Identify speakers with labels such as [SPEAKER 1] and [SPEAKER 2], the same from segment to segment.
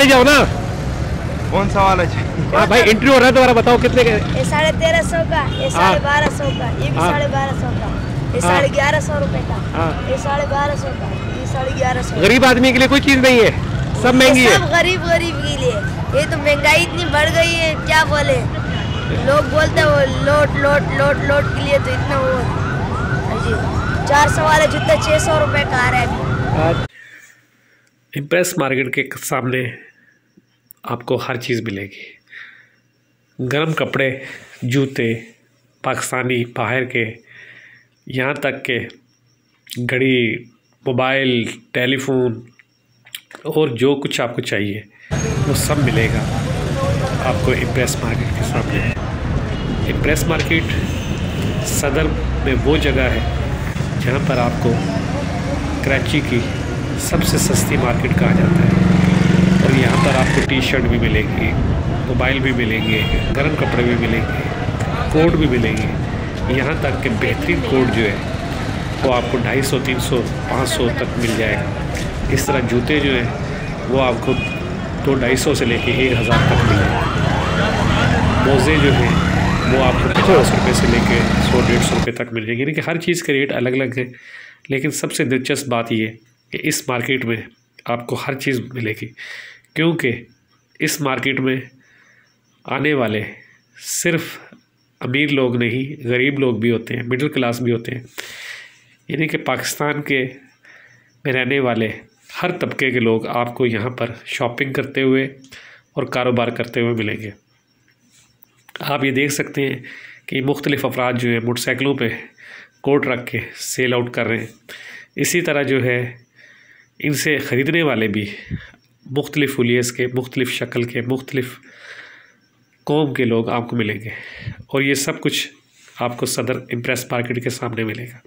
[SPEAKER 1] जाओ ना।
[SPEAKER 2] कौन सा वाला चाहिए?
[SPEAKER 1] हाँ भाई एंट्री हो रहा है तुम्हारा, बताओ कितने का?
[SPEAKER 3] ये 1350 का, ये 1250 का, ये भी 1250 का, ये 1150 रुपए का, ये 1250 का, ये 1150।
[SPEAKER 1] गरीब आदमी के लिए कोई चीज नहीं है, सब महंगी है।
[SPEAKER 3] सब गरीब के लिए। ये तो महंगाई इतनी बढ़ गई है, क्या बोले। लोग बोलते हैं वो लोट के लिए तो इतना वो जी 400 वाले जूते 600 रुपए का आ रहा है अभी।
[SPEAKER 1] इम्प्रेस मार्केट के सामने आपको हर चीज़ मिलेगी, गर्म कपड़े, जूते, पाकिस्तानी बाहर के, यहाँ तक के घड़ी, मोबाइल, टेलीफोन और जो कुछ आपको चाहिए वो सब मिलेगा आपको इम्प्रेस मार्केट के सामने। इम्प्रेस मार्केट सदर में वो जगह है जहाँ पर आपको कराची की सबसे सस्ती मार्केट कहा जाता है और यहाँ पर आपको टी शर्ट भी मिलेगी, मोबाइल भी मिलेंगे, गर्म कपड़े भी मिलेंगे, कोट भी मिलेंगे। यहाँ तक कि बेहतरीन कोट जो है वो आपको 250, 300, 500 तक मिल जाएगा। इस तरह जूते जो हैं वो आपको 200-250 से लेके 1000 तक मिल जाएंगे। मोज़े जो हैं वो आपको 50 रुपये से लेके 100-150 रुपये तक मिल जाएंगे। यानी कि हर चीज़ के रेट अलग अलग हैं, लेकिन सबसे दिलचस्प बात ये कि इस मार्केट में आपको हर चीज़ मिलेगी, क्योंकि इस मार्केट में आने वाले सिर्फ अमीर लोग नहीं, गरीब लोग भी होते हैं, मिडिल क्लास भी होते हैं। यानी कि पाकिस्तान के में रहने वाले हर तबके के लोग आपको यहाँ पर शॉपिंग करते हुए और कारोबार करते हुए मिलेंगे। आप ये देख सकते हैं कि मुख्तलिफ़ अफराद जो हैं मोटरसाइकिलों पे कोट रख के सेल आउट कर रहे हैं। इसी तरह जो है इनसे ख़रीदने वाले भी मुख्तलिफ़ हुलियस के, मुख्तलिफ़ शक्ल के, मुख्तलिफ़ कौम के लोग आपको मिलेंगे और ये सब कुछ आपको सदर इम्प्रेस मार्केट के सामने मिलेगा।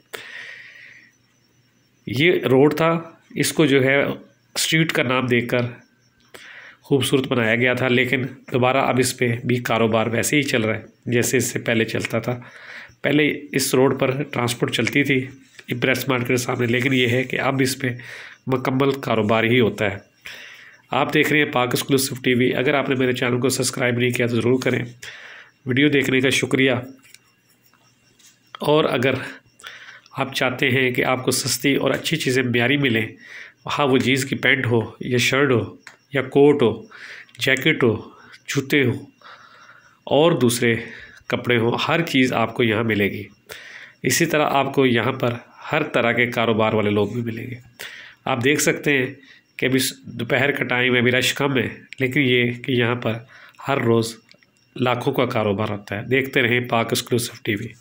[SPEAKER 1] ये रोड था, इसको जो है स्ट्रीट का नाम देकर खूबसूरत बनाया गया था, लेकिन दोबारा अब इस पे भी कारोबार वैसे ही चल रहा है जैसे इससे पहले चलता था। पहले इस रोड पर ट्रांसपोर्ट चलती थी इम्प्रेस मार्केट के सामने, लेकिन ये है कि अब इस पे मुकम्मल कारोबार ही होता है। आप देख रहे हैं पाक एक्सक्लूसिव टीवी। अगर आपने मेरे चैनल को सब्सक्राइब नहीं किया तो ज़रूर करें। वीडियो देखने का शुक्रिया। और अगर आप चाहते हैं कि आपको सस्ती और अच्छी चीज़ें म्यारी मिलें, हाँ वो जीन्स की पैंट हो या शर्ट हो या कोट हो, जैकेट हो, जूते हो और दूसरे कपड़े हो, हर चीज़ आपको यहाँ मिलेगी। इसी तरह आपको यहाँ पर हर तरह के कारोबार वाले लोग भी मिलेंगे। आप देख सकते हैं कि अभी दोपहर का टाइम है, अभी रश कम है, लेकिन ये कि यहाँ पर हर रोज़ लाखों का कारोबार होता है। देखते रहें पाक एक्सक्लूसिव टीवी।